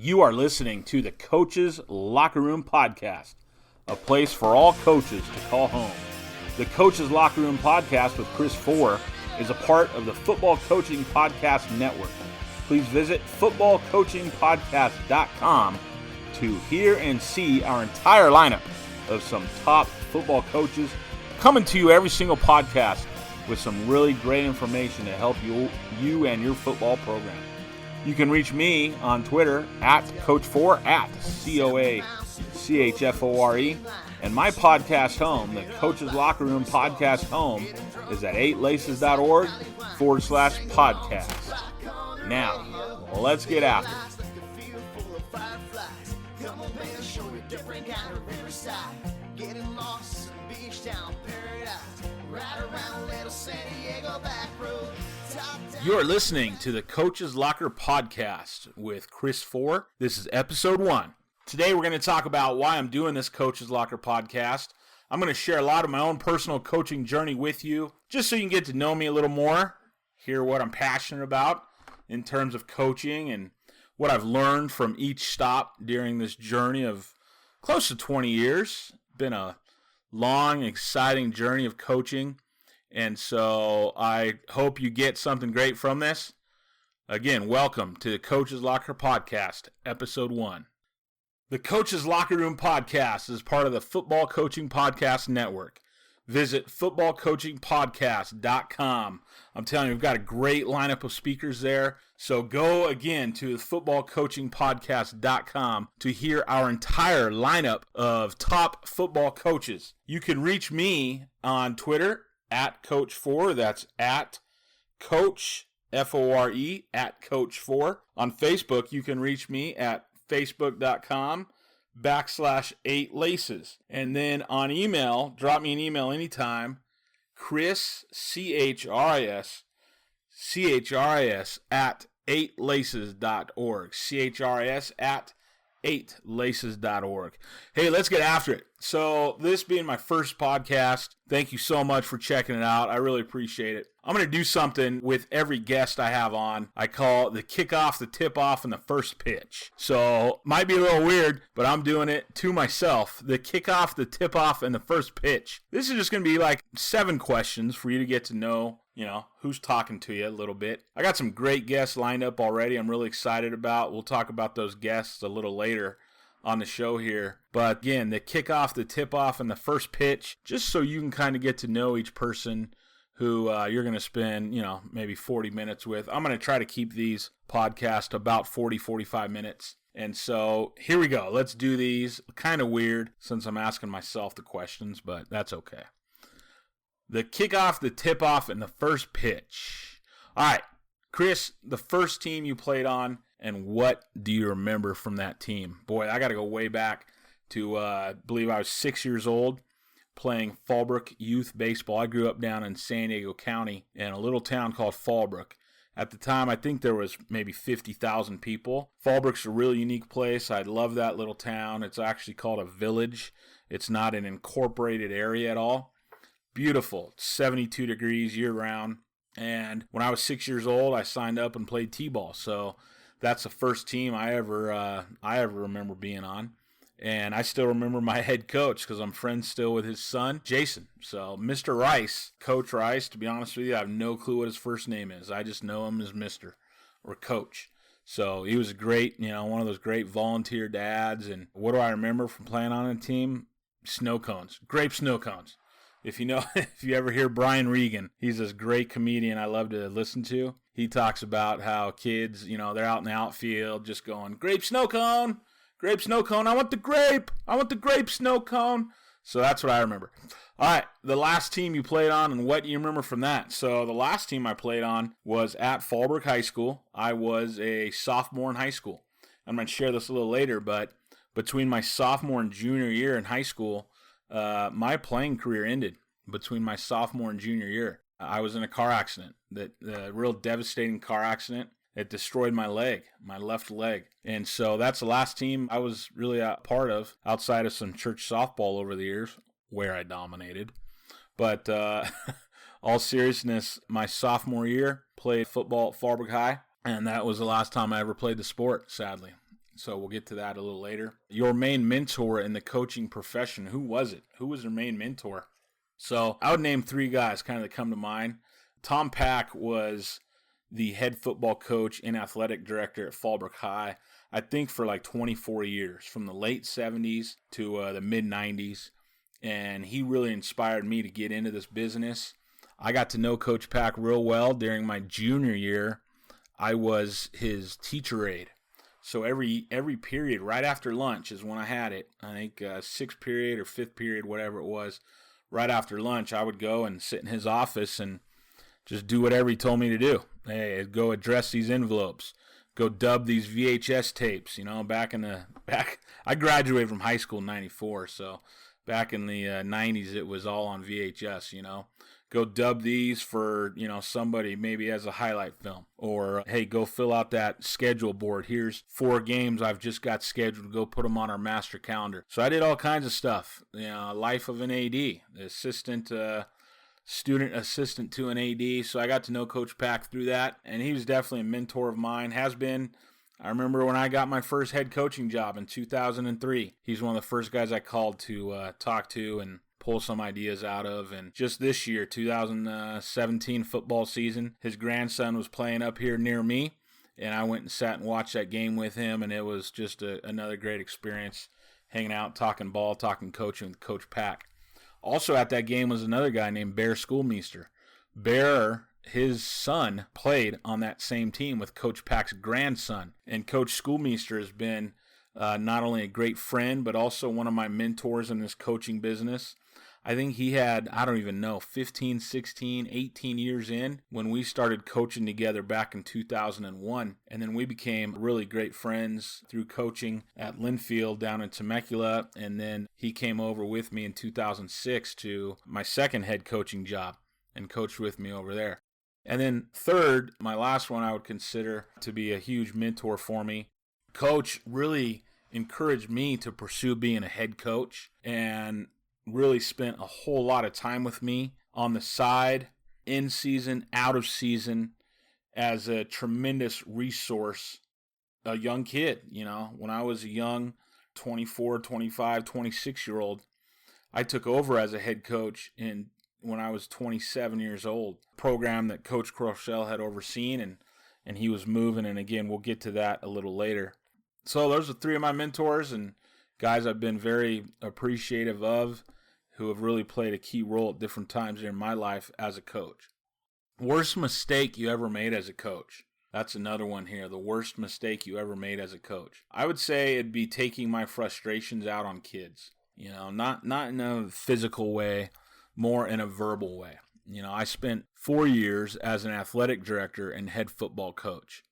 You are listening to the Coach's Locker Room Podcast, a place for all coaches to call home. The Coach's Locker Room Podcast with Coach Fore is a part of the Football Coaching Podcast Network. Please visit footballcoachingpodcast.com to hear and see our entire lineup of some top football coaches coming to you every single podcast with some really great information to help you and your football program. You can reach me on Twitter at Coach Fore, at COACHFORE, and my podcast home, the Coach's Locker Room Podcast home, is at 8laces.org/podcast. Now, let's get after it. You are listening to the Coach's Locker Podcast with Coach Fore. This is episode 1. Today we're going to talk about why I'm doing this Coach's Locker Podcast. I'm going to share a lot of my own personal coaching journey with you, just so you can get to know me a little more, hear what I'm passionate about in terms of coaching and what I've learned from each stop during this journey of close to 20 years. Been a long, exciting journey of coaching. And so I hope you get something great from this. Again, welcome to the Coach's Locker Podcast, Episode 1. The Coach's Locker Room Podcast is part of the Football Coaching Podcast Network. Visit footballcoachingpodcast.com. I'm telling you, we've got a great lineup of speakers there. So go again to footballcoachingpodcast.com to hear our entire lineup of top football coaches. You can reach me on Twitter at Coach Fore. That's at Coach F-O-R-E, at Coach Fore. On Facebook, you can reach me at facebook.com/8laces. And then on email, drop me an email anytime, Chris, C-H-R-I-S at 8laces.org. CHRIS at 8laces.org. Hey, let's get after it. So this being my first podcast, thank you so much for checking it out. I really appreciate it. I'm going to do something with every guest I have on. I call it the kickoff, the tip-off, and the first pitch. So might be a little weird, but I'm doing it to myself. The kickoff, the tip-off, and the first pitch. This is just going to be like 7 questions for you to get to know, who's talking to you a little bit. I got some great guests lined up already I'm really excited about. We'll talk about those guests a little later on the show here. But again, the kickoff, the tip-off, and the first pitch, just so you can kind of get to know each person who you're going to spend, maybe 40 minutes with. I'm going to try to keep these podcasts about 40, 45 minutes. And so here we go. Let's do these. Kind of weird since I'm asking myself the questions, but that's okay. The kickoff, the tip-off, and the first pitch. All right, Chris, the first team you played on, and what do you remember from that team? Boy, I got to go way back to, I believe I was 6 years old, playing Fallbrook youth baseball. I grew up down in San Diego County in a little town called Fallbrook. At the time, I think there was maybe 50,000 people. Fallbrook's a really unique place. I love that little town. It's actually called a village. It's not an incorporated area at all. Beautiful. It's 72 degrees year-round. And when I was 6 years old, I signed up and played t-ball. So that's the first team I ever remember being on. And I still remember my head coach because I'm friends still with his son, Jason. So Mr. Rice, Coach Rice, to be honest with you, I have no clue what his first name is. I just know him as Mr. or Coach. So he was a great, one of those great volunteer dads. And what do I remember from playing on a team? Snow cones, grape snow cones. If you ever hear Brian Regan, he's this great comedian I love to listen to. He talks about how kids, they're out in the outfield just going, grape snow cone, I want the grape snow cone. So that's what I remember. All right, the last team you played on, and what do you remember from that? So the last team I played on was at Fallbrook High School. I was a sophomore in high school. I'm going to share this a little later, but between my sophomore and junior year in high school, my playing career ended between my sophomore and junior year. I was in a car accident, a real devastating car accident. It destroyed my left leg. And so that's the last team I was really a part of outside of some church softball over the years where I dominated. But all seriousness, my sophomore year, played football at Fallbrook High, and that was the last time I ever played the sport, sadly. So we'll get to that a little later. Your main mentor in the coaching profession, who was it? Who was your main mentor? So I would name 3 guys kind of that come to mind. Tom Pack was the head football coach and athletic director at Fallbrook High, I think for like 24 years, from the late 70s to the mid 90s. And he really inspired me to get into this business. I got to know Coach Pack real well during my junior year. I was his teacher aide. So every period right after lunch is when I had it. I think 6th period or 5th period, whatever it was, right after lunch, I would go and sit in his office and just do whatever he told me to do. Hey, go address these envelopes. Go dub these VHS tapes. I graduated from high school in 94, so back in the 90s, it was all on VHS, Go dub these for, somebody maybe as a highlight film. Or, hey, go fill out that schedule board. Here's 4 games I've just got scheduled. Go put them on our master calendar. So I did all kinds of stuff. Life of an AD, the student assistant to an AD. So I got to know Coach Pack through that. And he was definitely a mentor of mine, has been. I remember when I got my first head coaching job in 2003. He's one of the first guys I called to talk to and pull some ideas out of. And just this year, 2017 football season, his grandson was playing up here near me, and I went and sat and watched that game with him, and it was just another great experience, hanging out, talking ball, talking coaching with Coach Pack. Also at that game was another guy named Bear Schoolmeister. Bear, his son, played on that same team with Coach Pack's grandson, and Coach Schoolmeister has been not only a great friend, but also one of my mentors in this coaching business. I think he had, 15, 16, 18 years in when we started coaching together back in 2001. And then we became really great friends through coaching at Linfield down in Temecula. And then he came over with me in 2006 to my second head coaching job and coached with me over there. And then third, my last one I would consider to be a huge mentor for me. Coach really encouraged me to pursue being a head coach and really spent a whole lot of time with me on the side, in season, out of season, as a tremendous resource, a young kid. When I was a young 24, 25, 26-year-old, I took over as a head coach when I was 27 years old. Program that Coach Crochelle had overseen, and he was moving, and again, we'll get to that a little later. So those are 3 of my mentors and guys I've been very appreciative of, who have really played a key role at different times in my life as a coach. Worst mistake you ever made as a coach? That's another one here. The worst mistake you ever made as a coach. I would say it'd be taking my frustrations out on kids. Not in a physical way, more in a verbal way. I spent 4 years as an athletic director and head football coach.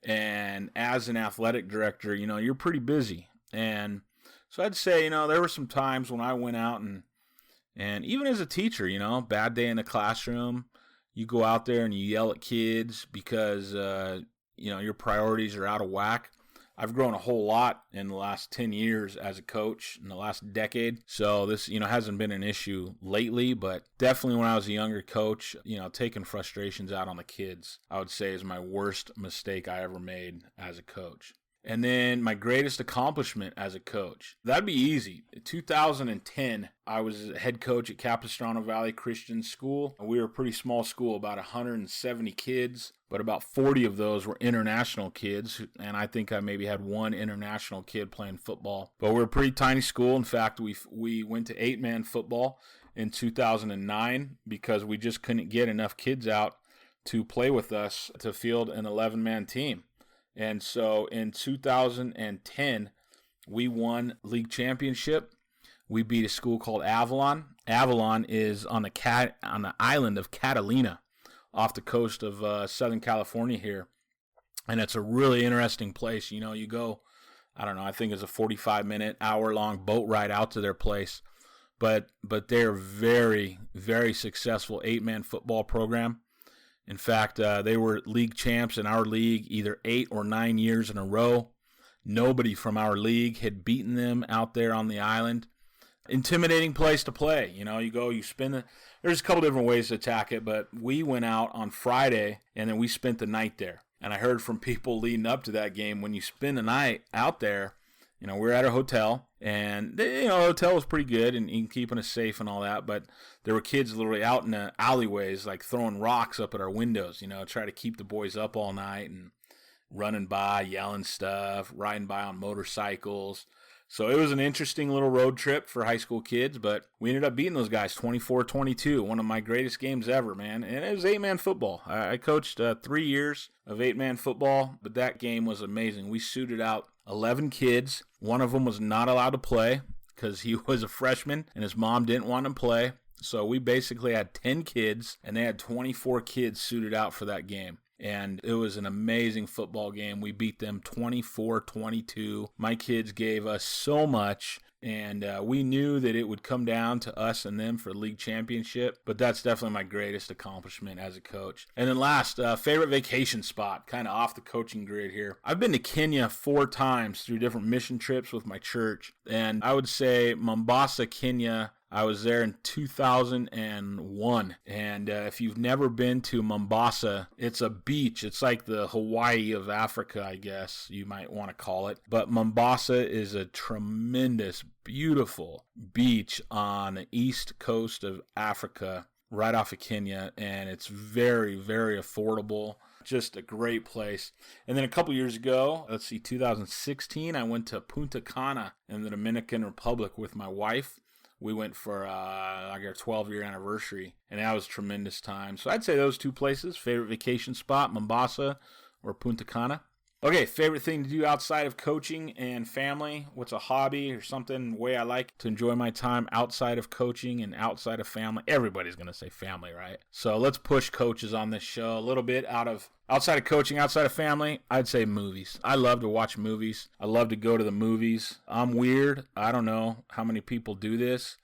And as an athletic director, you're pretty busy. And so I'd say, there were some times when I went out and even as a teacher, bad day in the classroom, you go out there and you yell at kids because, your priorities are out of whack. I've grown a whole lot in the last 10 years as a coach, in the last decade. So this, hasn't been an issue lately, but definitely when I was a younger coach, taking frustrations out on the kids, I would say is my worst mistake I ever made as a coach. And then my greatest accomplishment as a coach, that'd be easy. In 2010, I was a head coach at Capistrano Valley Christian School. We were a pretty small school, about 170 kids, but about 40 of those were international kids. And I think I maybe had 1 international kid playing football. But we're a pretty tiny school. In fact, we went to 8-man football in 2009 because we just couldn't get enough kids out to play with us to field an 11-man team. And so in 2010, we won league championship. We beat a school called Avalon. Avalon is on the island of Catalina, off the coast of Southern California here. And it's a really interesting place. You go, I think it's a 45-minute, hour-long boat ride out to their place. But they're very, very successful 8-man football program. In fact, they were league champs in our league either 8 or 9 years in a row. Nobody from our league had beaten them out there on the island. Intimidating place to play. You go, you spend there's a couple different ways to attack it, but we went out on Friday, and then we spent the night there. And I heard from people leading up to that game, when you spend the night out there, we're at a hotel, and the hotel was pretty good and keeping us safe and all that, but there were kids literally out in the alleyways, like throwing rocks up at our windows, try to keep the boys up all night and running by, yelling stuff, riding by on motorcycles. So it was an interesting little road trip for high school kids, but we ended up beating those guys 24-22, one of my greatest games ever, man. And it was 8-man football. I coached 3 years of 8-man football, but that game was amazing. We suited out 11 kids. One of them was not allowed to play because he was a freshman and his mom didn't want him to play. So we basically had 10 kids, and they had 24 kids suited out for that game. And it was an amazing football game. We beat them 24-22. My kids gave us so much, and we knew that it would come down to us and them for the league championship, but that's definitely my greatest accomplishment as a coach. And then last, favorite vacation spot, kind of off the coaching grid here. I've been to Kenya 4 times through different mission trips with my church, and I would say Mombasa, Kenya. I was there in 2001, and if you've never been to Mombasa, it's a beach. It's like the Hawaii of Africa, I guess you might want to call it. But Mombasa is a tremendous, beautiful beach on the east coast of Africa, right off of Kenya, and it's very, very affordable. Just a great place. And then a couple years ago, 2016, I went to Punta Cana in the Dominican Republic with my wife. We went for our 12-year anniversary, and that was a tremendous time. So I'd say those 2 places, favorite vacation spot, Mombasa or Punta Cana. Okay, favorite thing to do outside of coaching and family. What's a hobby or something, way I like to enjoy my time outside of coaching and outside of family? Everybody's going to say family, right? So let's push coaches on this show a little bit outside of coaching, outside of family. I'd say movies. I love to watch movies. I love to go to the movies. I'm weird. I don't know how many people do this.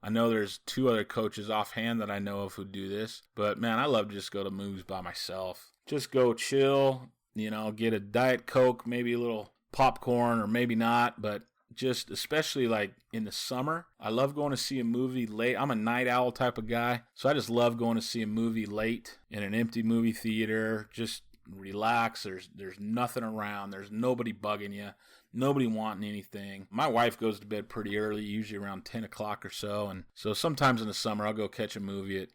I know there's 2 other coaches offhand that I know of who do this. But, man, I love to just go to movies by myself. Just go chill, get a Diet Coke, maybe a little popcorn or maybe not. But just especially like in the summer, I love going to see a movie late. I'm a night owl type of guy. So I just love going to see a movie late in an empty movie theater. Just relax. There's nothing around. There's nobody bugging you. Nobody wanting anything. My wife goes to bed pretty early, usually around 10 o'clock or so. And so sometimes in the summer, I'll go catch a movie at,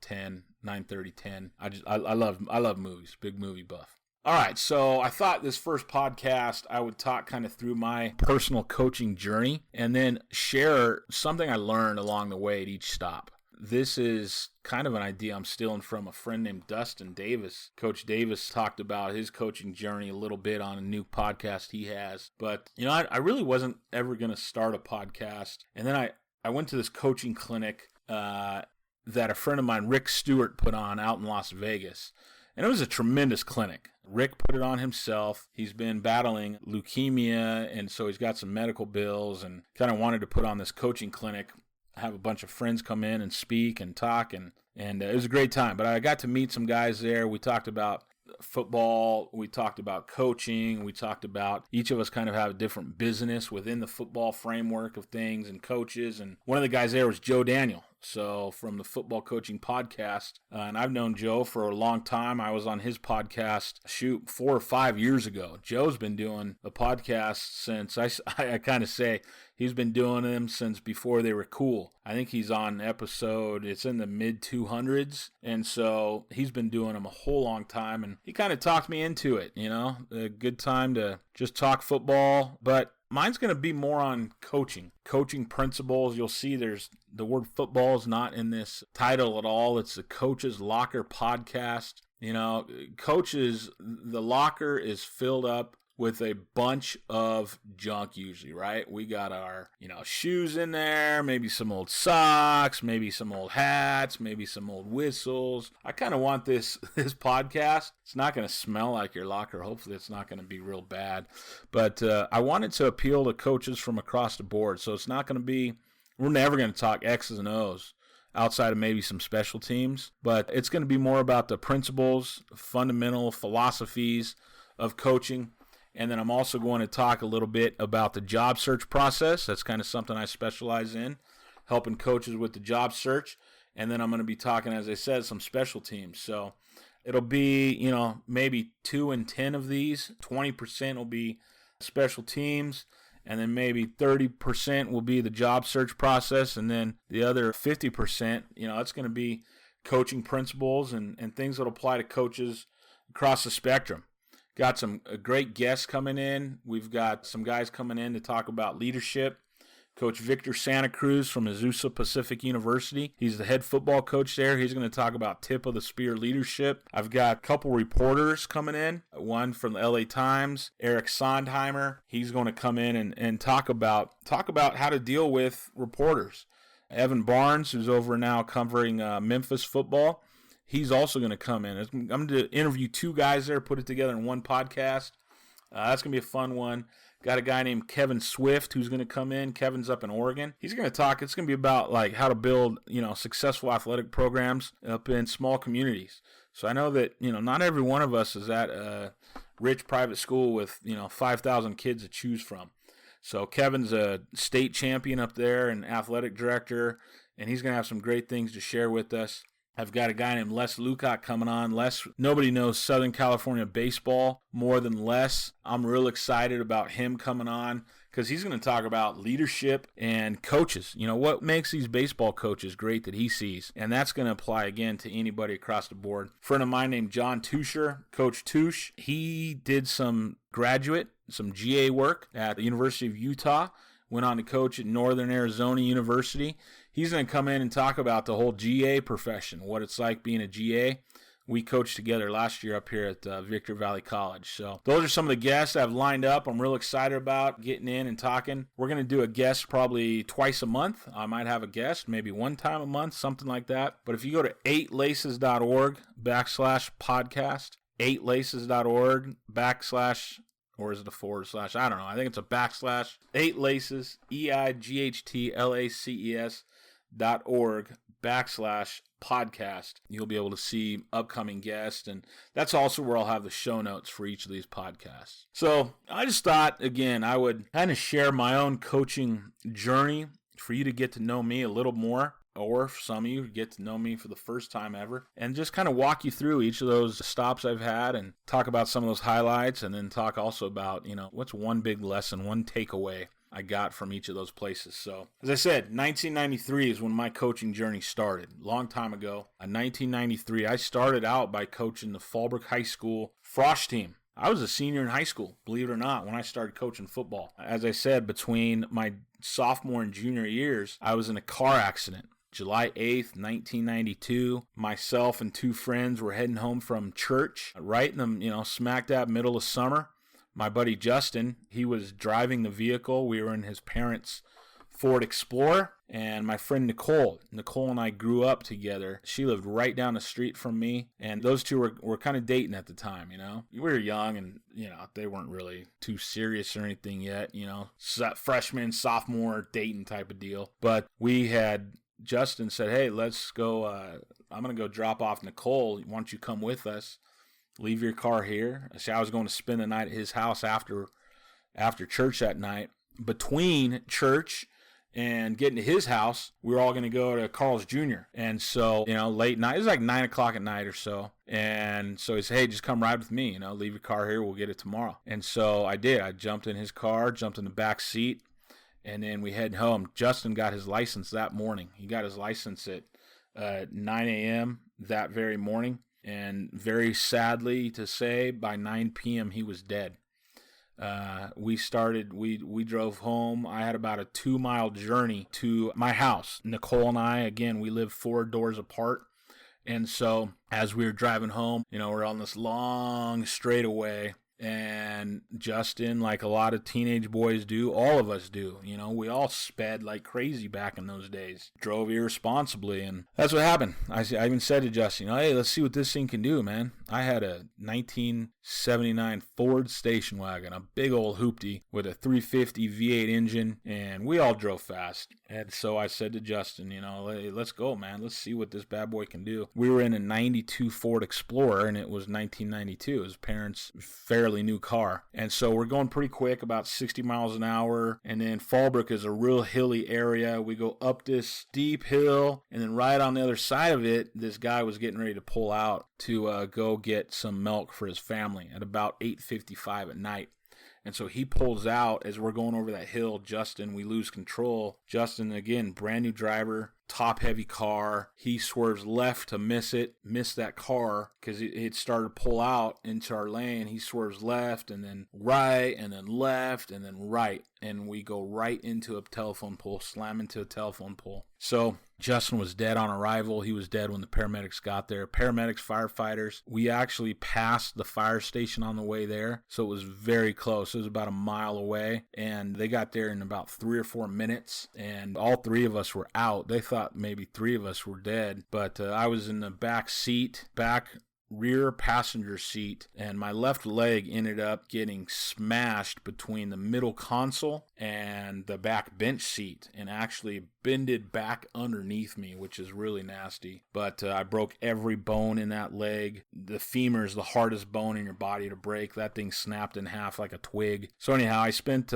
10, 9:30, 10. I love movies. Big movie buff. All right, so I thought this first podcast I would talk kind of through my personal coaching journey and then share something I learned along the way at each stop. This is kind of an idea I'm stealing from a friend named Dustin Davis. Coach Davis talked about his coaching journey a little bit on a new podcast he has. But, I really wasn't ever going to start a podcast. And then I went to this coaching clinic that a friend of mine, Rick Stewart, put on out in Las Vegas. And it was a tremendous clinic. Rick put it on himself. He's been battling leukemia, and so he's got some medical bills and kind of wanted to put on this coaching clinic, have a bunch of friends come in and speak and talk, and it was a great time. But I got to meet some guys there. We talked about football. We talked about coaching. We talked about each of us kind of have a different business within the football framework of things and coaches. And one of the guys there was Joe Daniel. So from the Football Coaching Podcast, and I've known Joe for a long time. I was on his podcast, 4 or 5 years ago. Joe's been doing a podcast since, I kind of say, he's been doing them since before they were cool. I think he's on episode, it's in the mid-200s, and so he's been doing them a whole long time, and he kind of talked me into it, a good time to just talk football, but mine's going to be more on coaching principles. You'll see the word football is not in this title at all. It's the Coach's Locker podcast. Coaches, the locker is filled up with a bunch of junk usually, right? We got our, shoes in there, maybe some old socks, maybe some old hats, maybe some old whistles. I kind of want this podcast. It's not going to smell like your locker. Hopefully it's not going to be real bad. But I wanted to appeal to coaches from across the board. So it's not going to be, we're never going to talk X's and O's outside of maybe some special teams. But it's going to be more about the principles, fundamental philosophies of coaching. And then I'm also going to talk a little bit about the job search process. That's kind of something I specialize in, helping coaches with the job search. And then I'm going to be talking, as I said, some special teams. So It'll be, maybe 2 and 10 of these. 20% will be special teams, and then maybe 30% will be the job search process, and then the other 50%, it's going to be coaching principles and things that apply to coaches across the spectrum. Got some great guests coming in. We've got some guys coming in to talk about leadership. Coach Victor Santa Cruz from Azusa Pacific University. He's the head football coach there. He's going to talk about tip of the spear leadership. I've got a couple reporters coming in. One from the LA Times, Eric Sondheimer. He's going to come in and talk about how to deal with reporters. Evan Barnes, who's over now covering Memphis football, he's also going to come in. I'm going to interview 2 guys there, put it together in one podcast. That's going to be a fun one. Got a guy named Kevin Swift who's going to come in. Kevin's up in Oregon. He's going to talk. It's going to be about like how to build, successful athletic programs up in small communities. So I know that, not every one of us is at a rich private school with, 5,000 kids to choose from. So Kevin's a state champion up there and athletic director, and he's going to have some great things to share with us. I've got a guy named Les Lucock coming on. Les, nobody knows Southern California baseball more than Les. I'm real excited about him coming on because he's going to talk about leadership and coaches. What makes these baseball coaches great that he sees. And that's going to apply, again, to anybody across the board. A friend of mine named John Tusher, Coach Tush, he did some GA work at the University of Utah. Went on to coach at Northern Arizona University. He's going to come in and talk about the whole GA profession, what it's like being a GA. We coached together last year up here at Victor Valley College. So those are some of the guests I've lined up. I'm real excited about getting in and talking. We're going to do a guest probably twice a month. I might have a guest maybe one time a month, something like that. But if you go to 8laces.org/podcast, 8laces.org/ or is it a / I don't know. I think it's a / 8 laces, EIGHTLACES.org /podcast. You'll be able to see upcoming guests, and that's also where I'll have the show notes for each of these podcasts. So I just thought, again, I would kind of share my own coaching journey for you to get to know me a little more. Or for some of you, get to know me for the first time ever, and just kind of walk you through each of those stops I've had and talk about some of those highlights, and then talk also about, what's one big lesson, one takeaway I got from each of those places. So, as I said, 1993 is when my coaching journey started. Long time ago. In 1993, I started out by coaching the Fallbrook High School Frosh team. I was a senior in high school, believe it or not, when I started coaching football. As I said, between my sophomore and junior years, I was in a car accident. July 8th, 1992, myself and 2 friends were heading home from church, right in the, smack dab middle of summer. My buddy Justin, he was driving the vehicle. We were in his parents' Ford Explorer, and my friend Nicole and I grew up together. She lived right down the street from me, and those two were kind of dating at the time, We were young, and, they weren't really too serious or anything yet, freshman, sophomore, dating type of deal. But Justin said, hey, let's go, I'm going to go drop off Nicole. Why don't you come with us? Leave your car here. I was going to spend the night at his house after church that night. Between church and getting to his house, we were all going to go to Carl's Jr. And so, late night, it was like 9 o'clock at night or so. And so he said, hey, just come ride with me, leave your car here. We'll get it tomorrow. And so I did. I jumped in his car, jumped in the back seat. And then we head home. Justin got his license that morning. He got his license at 9 a.m. that very morning. And very sadly to say, by 9 p.m. he was dead. We drove home. I had about a 2-mile journey to my house. Nicole and I, again, we live 4 doors apart. And so as we were driving home, we're on this long straightaway. And Justin, like a lot of teenage boys do, all of us do, we all sped like crazy back in those days, drove irresponsibly, and that's what happened. I even said to Justin, hey, let's see what this thing can do, man. I had a 1979 Ford station wagon, a big old hoopty with a 350 V8 engine, and we all drove fast. And so I said to Justin, hey, let's go, man. Let's see what this bad boy can do. We were in a 92 Ford Explorer, and it was 1992. His parents fairly fairly new car. And so we're going pretty quick, about 60 miles an hour. And then Fallbrook is a real hilly area. We go up this steep hill, and then right on the other side of it, this guy was getting ready to pull out to go get some milk for his family at about 8:55 at night. And so he pulls out as we're going over that hill. Justin, we lose control. Justin, again, brand new driver, top heavy car. He swerves left to miss that car because it started to pull out into our lane. He swerves left and then right and then left and then right. And we go right into a telephone pole, slam into a telephone pole. So Justin was dead on arrival. He was dead when the paramedics got there. Paramedics, firefighters. We actually passed the fire station on the way there. So it was very close. It was about a mile away. And they got there in about 3 or 4 minutes. And all 3 of us were out. They thought maybe 3 of us were dead. But I was in the back seat, rear passenger seat, and my left leg ended up getting smashed between the middle console and the back bench seat and actually bended back underneath me, which is really nasty. But I broke every bone in that leg. The femur is the hardest bone in your body to break. That thing snapped in half like a twig. So anyhow, I spent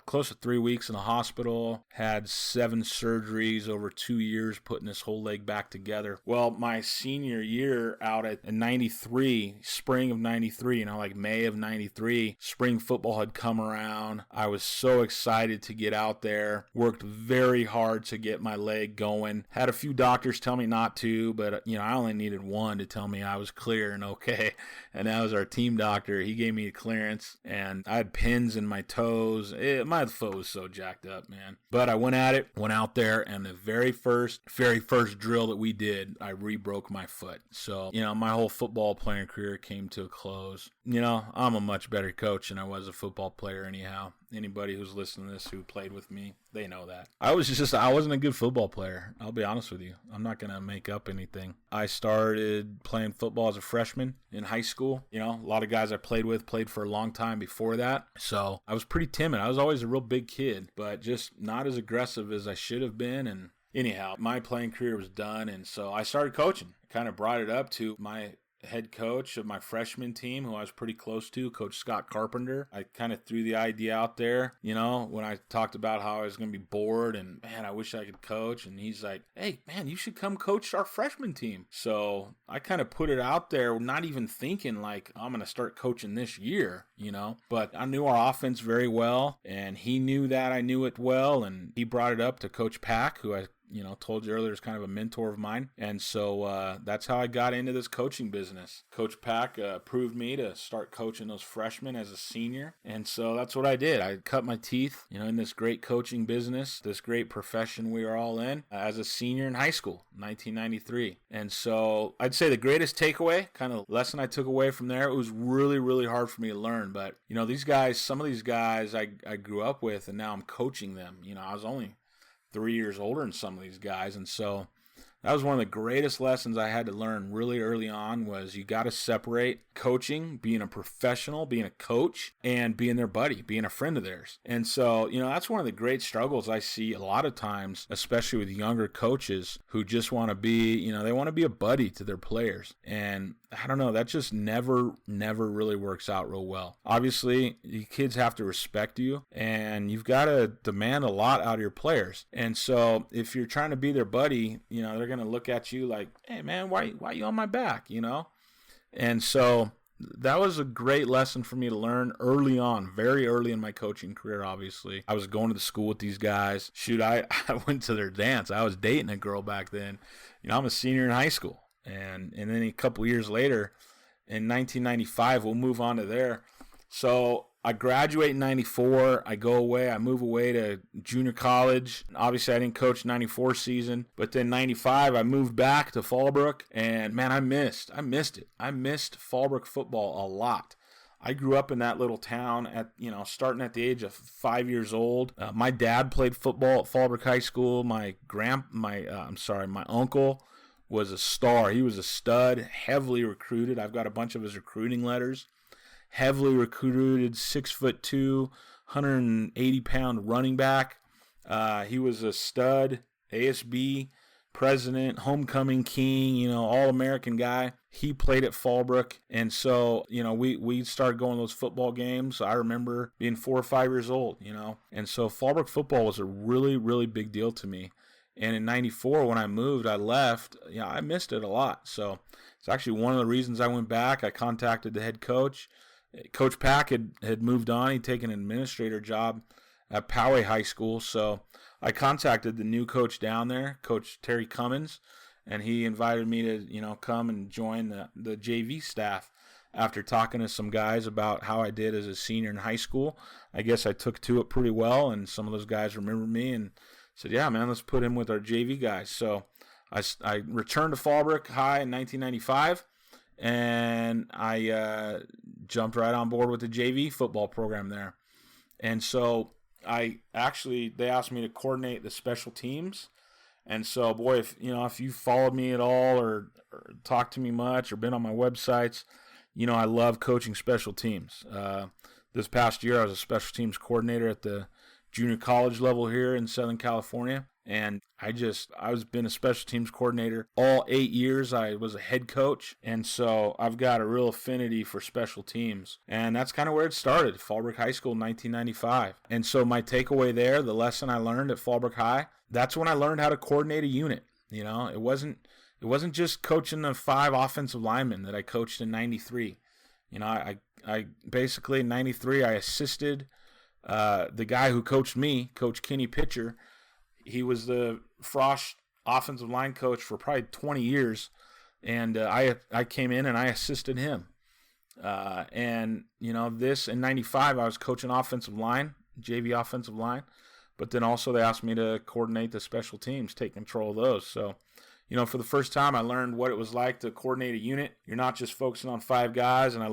close to 3 weeks in the hospital, had 7 surgeries over 2 years putting this whole leg back together. Well, my senior year out at 93, spring of 93, like May of 93, spring football had come around. I was so excited to get out there, worked very hard to get my leg going. Had a few doctors tell me not to, but I only needed one to tell me I was clear and okay. And that was our team doctor. He gave me a clearance, and I had pins in my toes. My foot was so jacked up, man. But I went at it, went out there, and the very first drill that we did, I re-broke my foot. So, my whole football playing career came to a close. I'm a much better coach than I was a football player anyhow. Anybody who's listening to this who played with me, they know that. I wasn't a good football player. I'll be honest with you. I'm not going to make up anything. I started playing football as a freshman in high school. A lot of guys I played for a long time before that. So I was pretty timid. I was always a real big kid, but just not as aggressive as I should have been. And anyhow, my playing career was done. And so I started coaching. Kind of brought it up to my head coach of my freshman team, who I was pretty close to, Coach Scott Carpenter. I kind of threw the idea out there, when I talked about how I was going to be bored and, man, I wish I could coach. And he's like, hey, man, you should come coach our freshman team. So I kind of put it out there, not even thinking like I'm going to start coaching this year, but I knew our offense very well, and he knew that I knew it well. And he brought it up to Coach Pack, who I told you earlier is kind of a mentor of mine. And so that's how I got into this coaching business. Coach Pack approved me to start coaching those freshmen as a senior. And so that's what I did. I cut my teeth, in this great coaching business, this great profession we are all in, as a senior in high school, 1993. And so I'd say the greatest takeaway, kind of lesson I took away from there, it was really, really hard for me to learn. But, some of these guys I grew up with, and now I'm coaching them. I was only 3 years older than some of these guys. And so that was one of the greatest lessons I had to learn really early on, was you got to separate coaching, being a professional, being a coach, and being their buddy, being a friend of theirs. And so, that's one of the great struggles I see a lot of times, especially with younger coaches who just want to be, they want to be a buddy to their players. And I don't know, that just never really works out real well. Obviously, you kids have to respect you, and you've got to demand a lot out of your players. And so if you're trying to be their buddy, they're going to look at you like, hey, man, why you on my back, And so that was a great lesson for me to learn early on, very early in my coaching career, obviously. I was going to the school with these guys. Shoot, I went to their dance. I was dating a girl back then. I'm a senior in high school. And then a couple years later, in 1995, we'll move on to there. So I graduate in 94. I go away. I move away to junior college. Obviously, I didn't coach 94 season. But then 95, I moved back to Fallbrook. And, man, I missed it. I missed Fallbrook football a lot. I grew up in that little town at, starting at the age of 5 years old. My dad played football at Fallbrook High School. My uncle was a star. He was a stud, heavily recruited. I've got a bunch of his recruiting letters. Heavily recruited, 6'2", 180-pound running back. He was a stud, ASB president, homecoming king, all-American guy. He played at Fallbrook. And so, we started going to those football games. I remember being 4 or 5 years old, And so Fallbrook football was a really, really big deal to me. And in 94, when I moved, I left. I missed it a lot. So it's actually one of the reasons I went back. I contacted the head coach. Coach Pack had moved on. He'd taken an administrator job at Poway High School. So I contacted the new coach down there, Coach Terry Cummins, and he invited me to, come and join the JV staff after talking to some guys about how I did as a senior in high school. I guess I took to it pretty well, and some of those guys remembered me and said, yeah, man, let's put him with our JV guys. So I returned to Fallbrook High in 1995, and I jumped right on board with the JV football program there. And so they asked me to coordinate the special teams. And so, boy, if you followed me at all or talked to me much or been on my websites, I love coaching special teams. This past year, I was a special teams coordinator at the junior college level here in Southern California. And I was been a special teams coordinator all 8 years. I was a head coach. And so I've got a real affinity for special teams. And that's kind of where it started, Fallbrook High School in 1995. And so my takeaway there, the lesson I learned at Fallbrook High, that's when I learned how to coordinate a unit. It wasn't just coaching the 5 offensive linemen that I coached in 93. I basically in 93, I assisted the guy who coached me, Coach Kenny Pitcher. He was the Frosh offensive line coach for probably 20 years, and I came in and I assisted him. This in 95, I was coaching offensive line, JV offensive line, but then also they asked me to coordinate the special teams, take control of those. So, for the first time, I learned what it was like to coordinate a unit. You're not just focusing on 5 guys, and I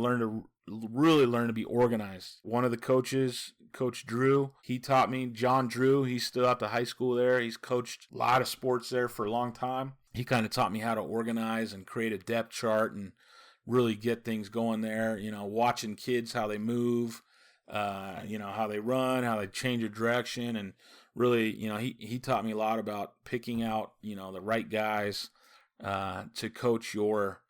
really learned to be organized. One of the coaches, Coach Drew, he taught me, John Drew, he's still at the high school there. He's coached a lot of sports there for a long time. He kind of taught me how to organize and create a depth chart and really get things going there, watching kids, how they move, how they run, how they change a direction. And really, he taught me a lot about picking out, the right guys to coach your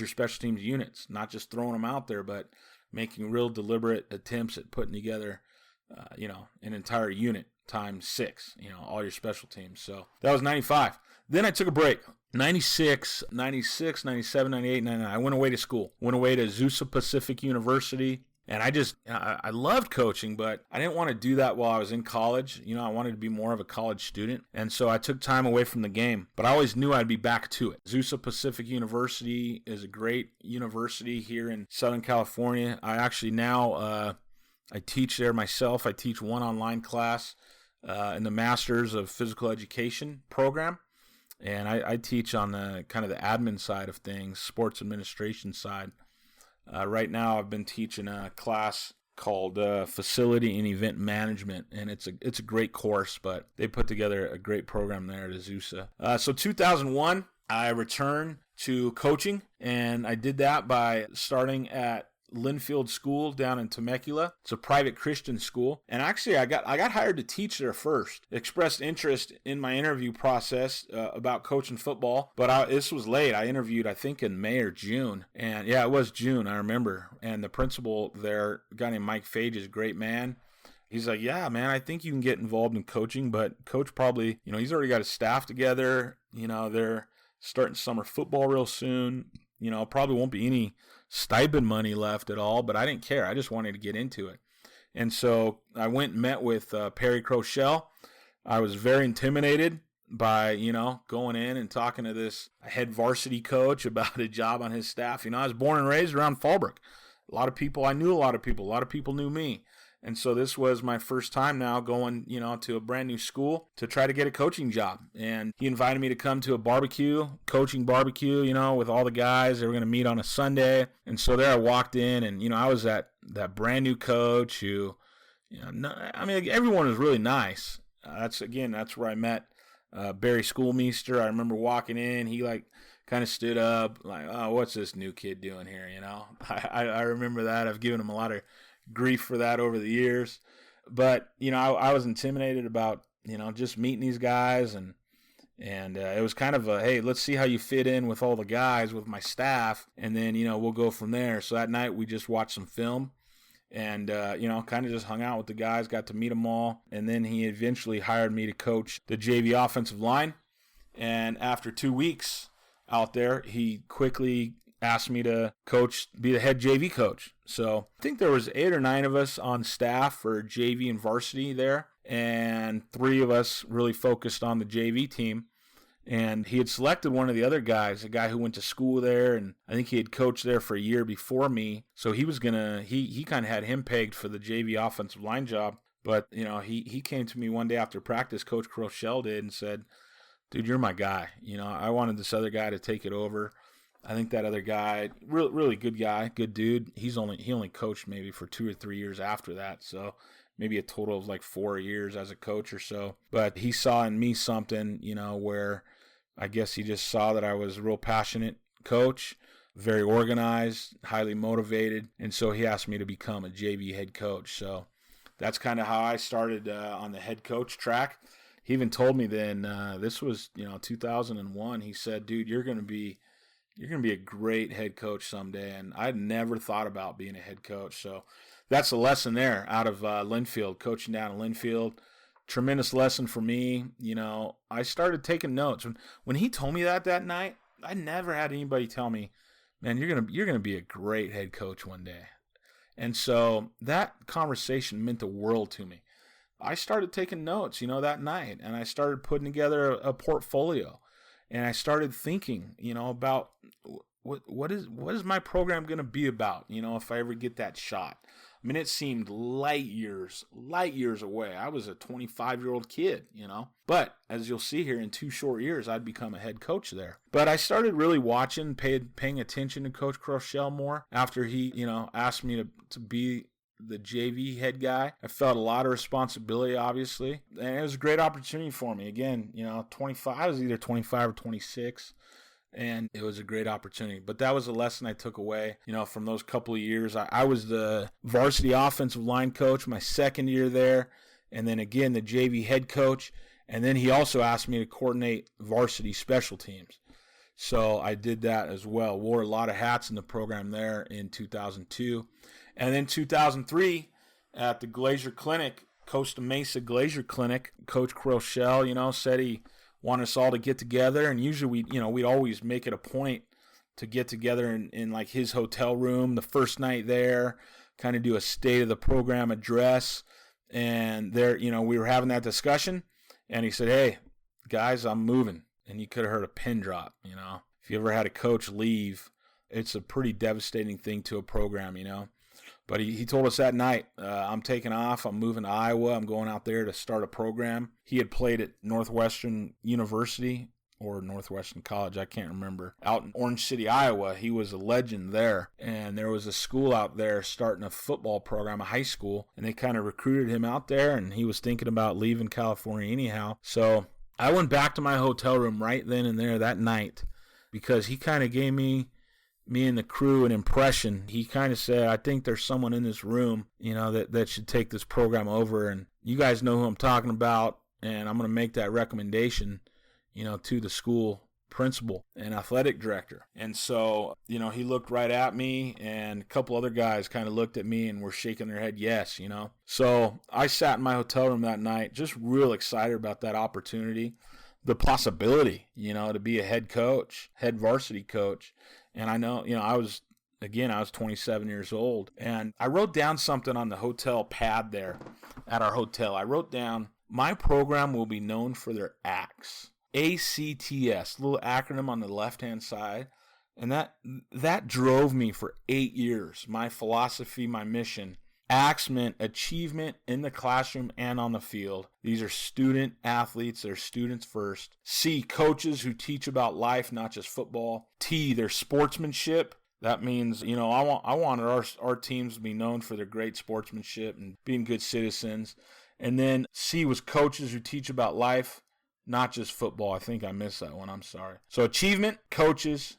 special teams units, not just throwing them out there, but making real deliberate attempts at putting together, an entire unit times 6, all your special teams. So that was 95. Then I took a break. 96, 97, 98, 99. I went away to school. Went away to Azusa Pacific University. And I loved coaching, but I didn't want to do that while I was in college. I wanted to be more of a college student. And so I took time away from the game, but I always knew I'd be back to it. Azusa Pacific University is a great university here in Southern California. I actually now, I teach there myself. I teach one online class in the Masters of Physical Education program. And I teach on the kind of the admin side of things, sports administration side. Right now, I've been teaching a class called Facility and Event Management, and it's a great course, but they put together a great program there at Azusa. So 2001, I returned to coaching, and I did that by starting at Linfield School down in Temecula. It's a private Christian school. And actually, I got hired to teach there first. Expressed interest in my interview process about coaching football. But this was late. I interviewed, I think, in May or June. And yeah, it was June, I remember. And the principal there, a guy named Mike Fage, is a great man. He's like, yeah, man, I think you can get involved in coaching, but coach probably, he's already got his staff together. They're starting summer football real soon. Probably won't be any stipend money left at all, but I didn't care. I just wanted to get into it. And so I went and met with Perry Crochelle. I was very intimidated by, going in and talking to this head varsity coach about a job on his staff. I was born and raised around Fallbrook. I knew a lot of people knew me. And so this was my first time now going, to a brand new school to try to get a coaching job. And he invited me to come to a coaching barbecue, with all the guys. They were going to meet on a Sunday. And so there I walked in, and, I was that brand new coach who, everyone was really nice. That's where I met Barry Schoolmeister. I remember walking in. He, kind of stood up, oh, what's this new kid doing here, I remember that. I've given him a lot of grief for that over the years, but I was intimidated about just meeting these guys, and And it was kind of a, hey, let's see how you fit in with all the guys, with my staff, and then, we'll go from there. So that night we just watched some film and, kind of just hung out with the guys, got to meet them all. And then he eventually hired me to coach the JV offensive line. And after 2 weeks out there, he quickly asked me to be the head JV coach. So I think there was 8 or 9 of us on staff for JV and varsity there, and 3 of us really focused on the JV team. And he had selected one of the other guys, a guy who went to school there, and I think he had coached there for a year before me. So he was he kind of had him pegged for the JV offensive line job. But, he came to me one day after practice, Coach Fore did, and said, dude, you're my guy. I wanted this other guy to take it over. I think that other guy, really good guy, good dude. He only coached maybe for 2 or 3 years after that. So maybe a total of like 4 years as a coach or so. But he saw in me something, where I guess he just saw that I was a real passionate coach, very organized, highly motivated. And so he asked me to become a JV head coach. So that's kind of how I started on the head coach track. He even told me then, this was, 2001. He said, dude, you're going to be a great head coach someday. And I'd never thought about being a head coach. So that's a lesson there out of Linfield, coaching down in Linfield. Tremendous lesson for me. I started taking notes. When he told me that night, I never had anybody tell me, man, you're gonna be a great head coach one day. And so that conversation meant the world to me. I started taking notes, that night, and I started putting together a portfolio. And I started thinking, about what is my program going to be about, if I ever get that shot. I mean, it seemed light years away. I was a 25-year-old kid, But as you'll see here, in 2 short years, I'd become a head coach there. But I started really watching, paying attention to Coach Fore more after he, asked me to be the JV head guy. I felt a lot of responsibility, obviously, and it was a great opportunity for me. Again, 25, I was either 25 or 26, and it was a great opportunity. But that was a lesson I took away, from those couple of years. I was the varsity offensive line coach my second year there, and then again the JV head coach, and then he also asked me to coordinate varsity special teams. So I did that as well. Wore a lot of hats in the program there in 2002. And then 2003, at the Glacier Clinic, Costa Mesa Glacier Clinic, Coach Fore, said he wanted us all to get together. And usually we'd always make it a point to get together in like his hotel room the first night there, kind of do a state of the program address. And there, we were having that discussion. And he said, hey, guys, I'm moving. And you could have heard a pin drop, If you ever had a coach leave, it's a pretty devastating thing to a program, But he told us that night, I'm taking off. I'm moving to Iowa. I'm going out there to start a program. He had played at Northwestern University or Northwestern College, I can't remember, out in Orange City, Iowa. He was a legend there. And there was a school out there starting a football program, a high school, and they kind of recruited him out there, and he was thinking about leaving California anyhow. So I went back to my hotel room right then and there that night because he kind of gave me and the crew an impression. He kind of said, I think there's someone in this room, that should take this program over. And you guys know who I'm talking about. And I'm going to make that recommendation, to the school principal and athletic director. And so, he looked right at me, and a couple other guys kind of looked at me and were shaking their head yes, So I sat in my hotel room that night, just real excited about that opportunity, the possibility, to be a head varsity coach. And I know, I was 27 years old, and I wrote down something on the hotel pad there at our hotel. I wrote down, my program will be known for their ACTS, ACTS, little acronym on the left-hand side. And that drove me for 8 years, my philosophy, my mission. ACTS meant achievement in the classroom and on the field. These are student athletes. They're students first. C, coaches who teach about life, not just football. T, their sportsmanship. That means, I want our teams to be known for their great sportsmanship and being good citizens. And then C was coaches who teach about life, not just football. I think I missed that one. I'm sorry. So achievement, coaches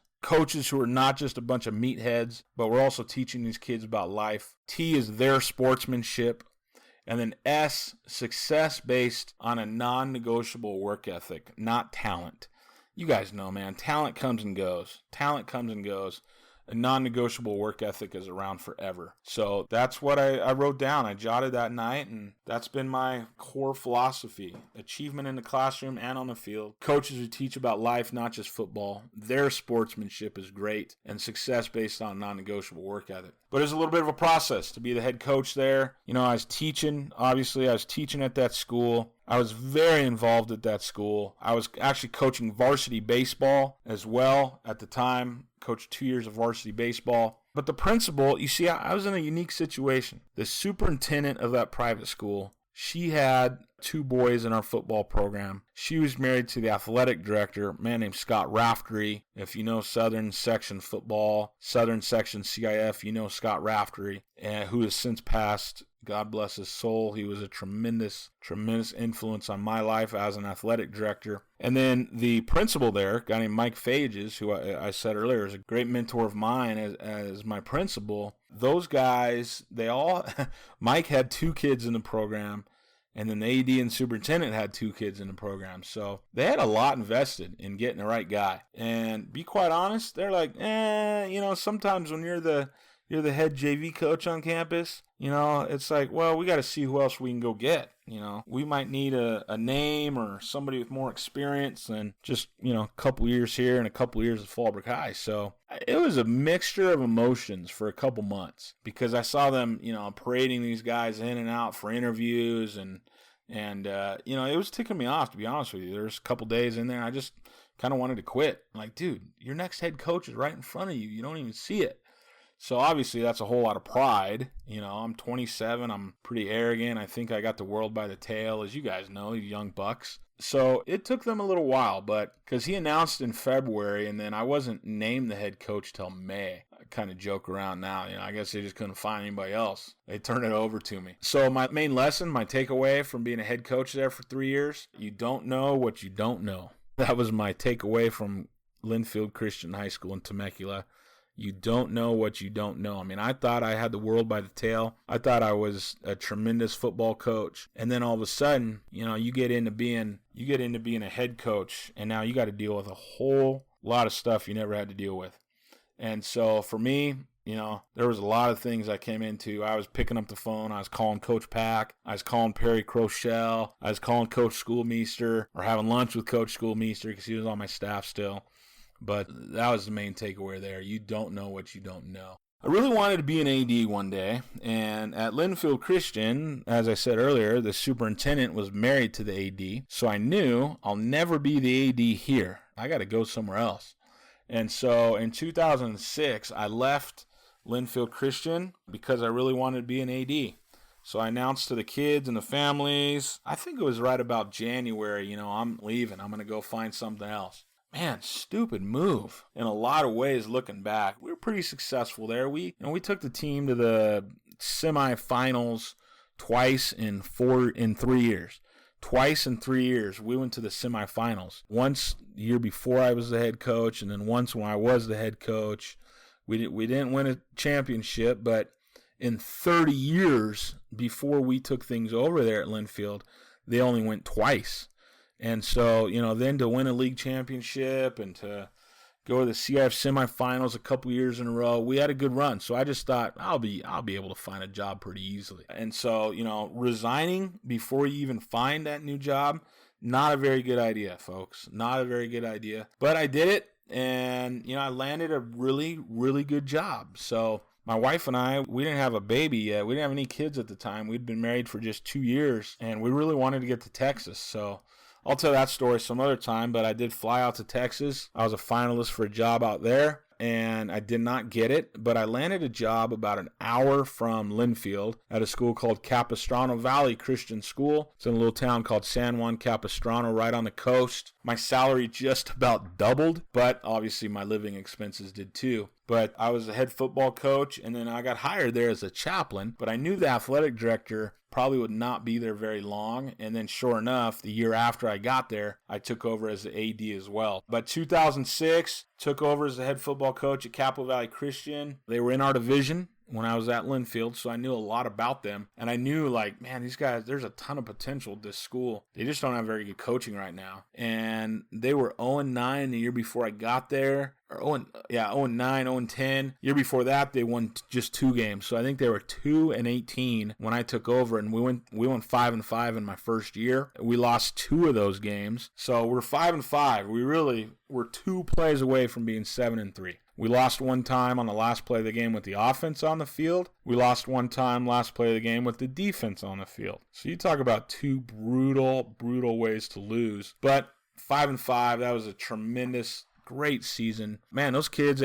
who are not just a bunch of meatheads, but we're also teaching these kids about life. T is their sportsmanship. And then S, success based on a non-negotiable work ethic, not talent. You guys know, man, talent comes and goes. Talent comes and goes. A non-negotiable work ethic is around forever. So that's what I wrote down. I jotted that night, and that's been my core philosophy. Achievement in the classroom and on the field. Coaches who teach about life, not just football. Their sportsmanship is great, and success based on non-negotiable work ethic. But it was a little bit of a process to be the head coach there. You know, I was teaching at that school. I was very involved at that school. I was actually coaching varsity baseball as well at the time. Coached 2 years of varsity baseball. But the principal, you see, I was in a unique situation. The superintendent of that private school, she had 2 boys in our football program. She was married to the athletic director, a man named Scott Raftery. If you know Southern Section football, Southern Section CIF, you know Scott Raftery, who has since passed. God bless his soul. He was a tremendous influence on my life as an athletic director. And then the principal there, a guy named Mike Fages, who I said earlier is a great mentor of mine as my principal. Those guys, Mike had 2 kids in the program, and then the AD and superintendent had 2 kids in the program. So they had a lot invested in getting the right guy. And be quite honest, they're like, sometimes when you're the head JV coach on campus, it's like, well, we got to see who else we can go get. We might need a name or somebody with more experience than just, a couple years here and a couple years at Fallbrook High. So it was a mixture of emotions for a couple months because I saw them, parading these guys in and out for interviews and it was ticking me off, to be honest with you. There's a couple days in there I just kind of wanted to quit. I'm like, dude, your next head coach is right in front of you. You don't even see it. So obviously that's a whole lot of pride. I'm 27. I'm pretty arrogant. I think I got the world by the tail, as you guys know, you young bucks. So it took them a little while, but because he announced in February, and then I wasn't named the head coach till May. I kind of joke around now. I guess they just couldn't find anybody else. They turned it over to me. So my main lesson, my takeaway from being a head coach there for 3 years, you don't know what you don't know. That was my takeaway from Linfield Christian High School in Temecula. You don't know what you don't know. I mean, I thought I had the world by the tail. I thought I was a tremendous football coach. And then all of a sudden, you get into being a head coach, and now you got to deal with a whole lot of stuff you never had to deal with. And so for me, there was a lot of things I came into. I was picking up the phone. I was calling Coach Pack. I was calling Perry Crochelle. I was calling Coach Schoolmeister or having lunch with Coach Schoolmeister because he was on my staff still. But that was the main takeaway there. You don't know what you don't know. I really wanted to be an AD one day, and at Linfield Christian, as I said earlier, the superintendent was married to the AD, so I knew I'll never be the AD here. I got to go somewhere else. And so in 2006, I left Linfield Christian because I really wanted to be an AD. So I announced to the kids and the families, I think it was right about January, I'm leaving. I'm going to go find something else. Man, stupid move. In a lot of ways, looking back, we were pretty successful there. We took the team to the semifinals twice in 3 years. Twice in 3 years, we went to the semifinals. Once the year before I was the head coach, and then once when I was the head coach. We didn't win a championship, but in 30 years before we took things over there at Linfield, they only went twice. And so, then to win a league championship and to go to the CIF semifinals a couple years in a row, we had a good run. So I just thought I'll be able to find a job pretty easily. And so, resigning before you even find that new job, not a very good idea, folks. Not a very good idea. But I did it, and I landed a really, really good job. So my wife and I, we didn't have a baby yet. We didn't have any kids at the time. We'd been married for just 2 years, and we really wanted to get to Texas. So I'll tell that story some other time, but I did fly out to Texas. I was a finalist for a job out there, and I did not get it, but I landed a job about an hour from Linfield at a school called Capistrano Valley Christian School. It's in a little town called San Juan Capistrano, right on the coast. My salary just about doubled, but obviously my living expenses did too. But I was a head football coach, and then I got hired there as a chaplain, but I knew the athletic director probably would not be there very long. And then sure enough, the year after I got there, I took over as the AD as well. But 2006, took over as the head football coach at Capital Valley Christian. They were in our division. when I was at Linfield, so I knew a lot about them. And I knew, like, man, these guys, there's a ton of potential at this school. They just don't have very good coaching right now. And they were 0-9 the year before I got there. Or 0-9, 0-10. Year before that, they won just 2 games. So I think they were 2-18 when I took over, and we went 5-5 in my first year. We lost 2 of those games. So we're 5-5. We really were 2 plays away from being 7-3. We lost one time on the last play of the game with the offense on the field. We lost one time last play of the game with the defense on the field. So you talk about 2 brutal ways to lose. But 5-5, that was a tremendous, great season. Man, those kids,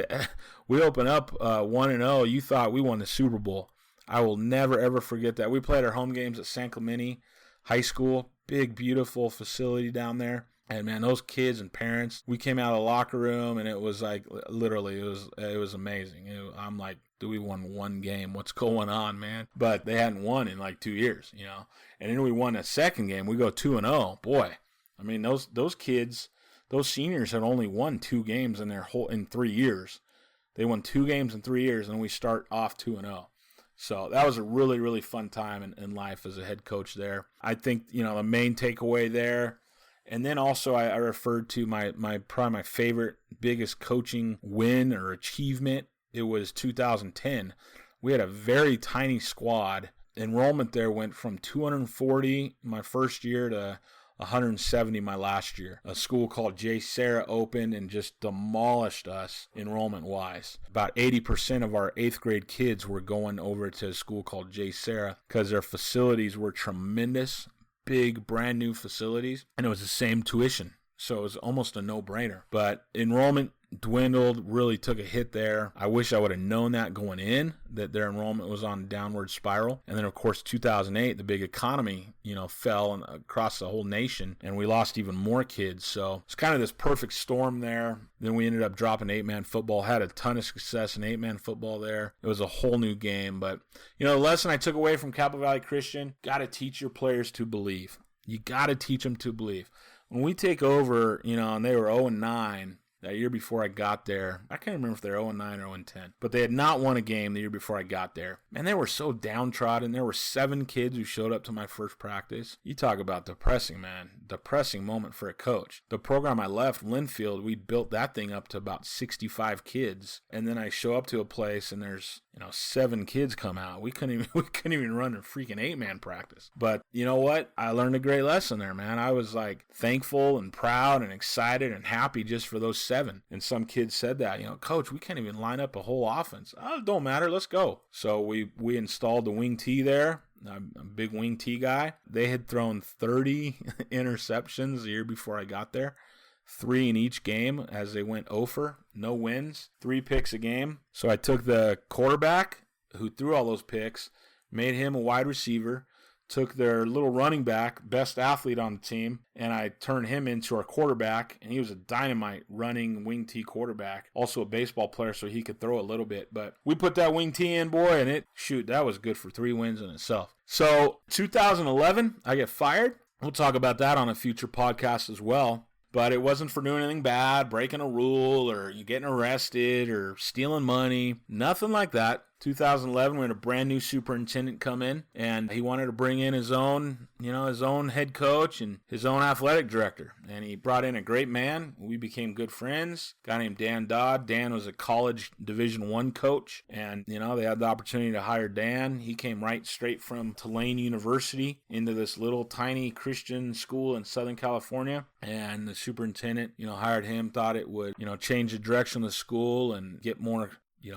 we opened up 1-0. You thought we won the Super Bowl. I will never, ever forget that. We played our home games at San Clemente High School. Big, beautiful facility down there. And, man, those kids and parents, we came out of the locker room, and it was like, literally, it was amazing. I'm like, dude, we won 1 game. What's going on, man? But they hadn't won in like 2 years, you know. And then we won a second game. We go 2-0. Boy, I mean, those kids, those seniors had only won 2 games in 3 years. They won 2 games in 3 years, and we start off 2-0. So that was a really, really fun time in life as a head coach there. I think, you know, the main takeaway there. And then also I referred to probably my favorite, biggest coaching win or achievement. It was 2010. We had a very tiny squad. Enrollment there went from 240 my first year to 170 my last year. A school called J. Sarah opened and just demolished us enrollment-wise. About 80% of our 8th grade kids were going over to a school called J. Sarah because their facilities were tremendous. Big, brand new facilities, and it was the same tuition. So it was almost a no-brainer. But enrollment dwindled, really took a hit there. I wish I would have known that going in, that their enrollment was on a downward spiral. And then, of course, 2008, the big economy, you know, fell across the whole nation, and we lost even more kids. So it's kind of this perfect storm there. Then we ended up dropping 8-man football, had a ton of success in 8-man football there. It was a whole new game. But, you know, the lesson I took away from Capital Valley Christian, got to teach your players to believe. You got to teach them to believe. When we take over, you know, and they were 0-9, that year before I got there. I can't remember if they're 0-9 or 0-10. But they had not won a game the year before I got there. Man, they were so downtrodden. There were 7 kids who showed up to my first practice. You talk about depressing, man. Depressing moment for a coach. The program I left, Linfield, we built that thing up to about 65 kids. And then I show up to a place and there's, you know, 7 kids come out. We couldn't even run a freaking 8-man practice. But you know what? I learned a great lesson there, man. I was like thankful and proud and excited and happy just for those 7. And some kids said that, you know, Coach, we can't even line up a whole offense. Oh, it don't matter. Let's go. So we installed the wing tee there. I'm a big wing tee guy. They had thrown 30 interceptions the year before I got there. 3 in each game as they went over. No wins. 3 picks a game. So I took the quarterback who threw all those picks, made him a wide receiver, took their little running back, best athlete on the team, and I turned him into our quarterback, and he was a dynamite running wing tee quarterback, also a baseball player so he could throw a little bit. But we put that wing tee in, boy, and that was good for 3 wins in itself. So 2011, I get fired. We'll talk about that on a future podcast as well. But it wasn't for doing anything bad, breaking a rule, or you getting arrested, or stealing money. Nothing like that. 2011, we had a brand new superintendent come in, and he wanted to bring in his own head coach and his own athletic director. And he brought in a great man. We became good friends. A guy named Dan Dodd. Dan was a college Division I coach, and they had the opportunity to hire Dan. He came right straight from Tulane University into this little tiny Christian school in Southern California. And the superintendent, hired him, thought it would, change the direction of the school and get more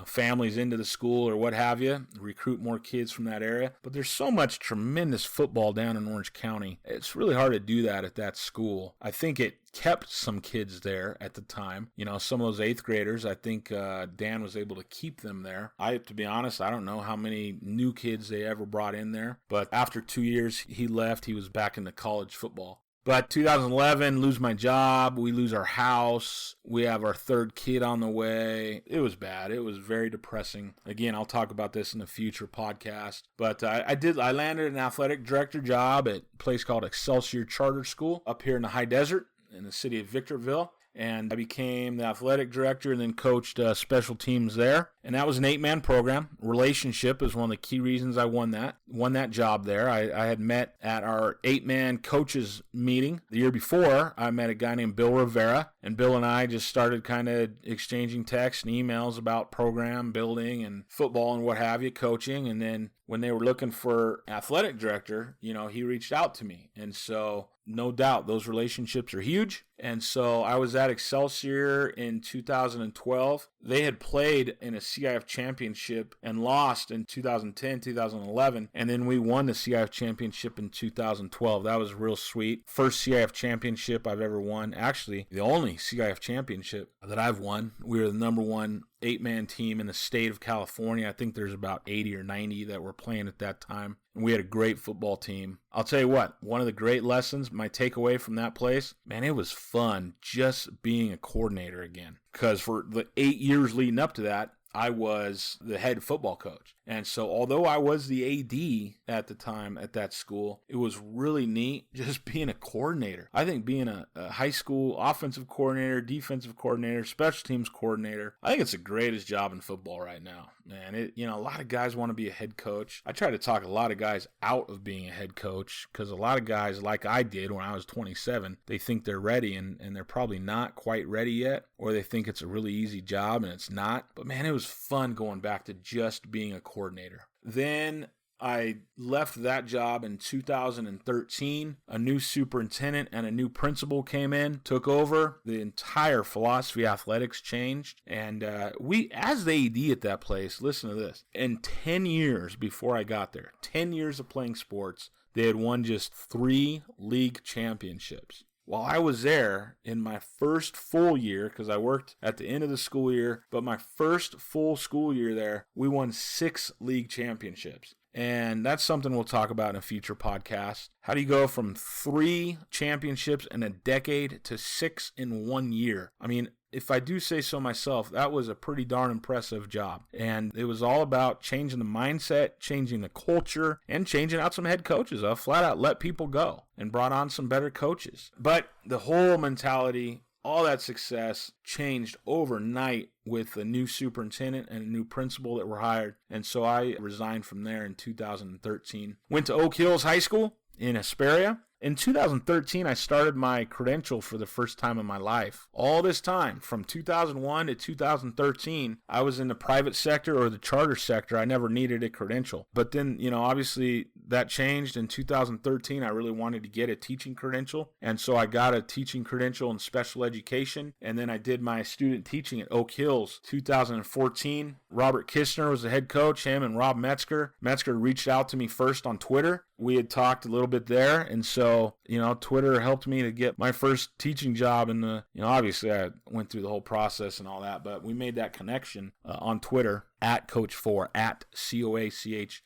families into the school or what have you, recruit more kids from that area. But there's so much tremendous football down in Orange County. It's really hard to do that at that school. I think it kept some kids there at the time. Some of those 8th graders, I think Dan was able to keep them there. To be honest, I don't know how many new kids they ever brought in there. But after 2 years, he left. He was back into college football. But 2011, lose my job, we lose our house, we have our 3rd kid on the way. It was bad. It was very depressing. Again, I'll talk about this in a future podcast. But I landed an athletic director job at a place called Excelsior Charter School up here in the high desert in the city of Victorville. And I became the athletic director and then coached special teams there. And that was an 8-man program. Relationship is one of the key reasons I won that job there. I had met at our 8-man coaches meeting the year before. I met a guy named Bill Rivera, and Bill and I just started kind of exchanging texts and emails about program building and football and what have you, coaching. And then when they were looking for athletic director, he reached out to me. And so no doubt those relationships are huge. And so I was at Excelsior in 2012. They had played in a CIF championship and lost in 2010, 2011. And then we won the CIF championship in 2012. That was real sweet. First CIF championship I've ever won. Actually, the only CIF championship that I've won. We were the number one 8-man team in the state of California. I think there's about 80 or 90 that were playing at that time. And we had a great football team. I'll tell you what, one of the great lessons, my takeaway from that place, man, it was fun just being a coordinator again. Because for the 8 years leading up to that, I was the head football coach. And so although I was the AD at the time at that school, it was really neat just being a coordinator. I think being a high school offensive coordinator, defensive coordinator, special teams coordinator, I think it's the greatest job in football right now. Man, a lot of guys want to be a head coach. I try to talk a lot of guys out of being a head coach because a lot of guys, like I did when I was 27, they think they're ready and they're probably not quite ready yet, or they think it's a really easy job and it's not. But man, it was fun going back to just being a coordinator. Then I left that job in 2013. A new superintendent and a new principal came in, took over. The entire philosophy of athletics changed. And we, as the AD at that place, listen to this. In 10 years before I got there, 10 years of playing sports, they had won just 3 league championships. While I was there in my first full year, because I worked at the end of the school year, but my first full school year there, we won 6 league championships. And that's something we'll talk about in a future podcast. How do you go from 3 championships in a decade to 6 in 1 year? I mean, if I do say so myself, that was a pretty darn impressive job. And it was all about changing the mindset, changing the culture, and changing out some head coaches. I flat out let people go and brought on some better coaches. But the whole mentality, all that success changed overnight with a new superintendent and a new principal that were hired. And so I resigned from there in 2013. Went to Oak Hills High School in Hesperia. In 2013, I started my credential for the first time in my life. All this time, from 2001 to 2013, I was in the private sector or the charter sector. I never needed a credential. But then, obviously that changed in 2013. I really wanted to get a teaching credential. And so I got a teaching credential in special education. And then I did my student teaching at Oak Hills. 2014, Robert Kistner was the head coach, him and Rob Metzger. Metzger reached out to me first on Twitter. We had talked a little bit there, and so, Twitter helped me to get my first teaching job in the, obviously I went through the whole process and all that, but we made that connection on Twitter, at Coach Fore, at COACHFRE,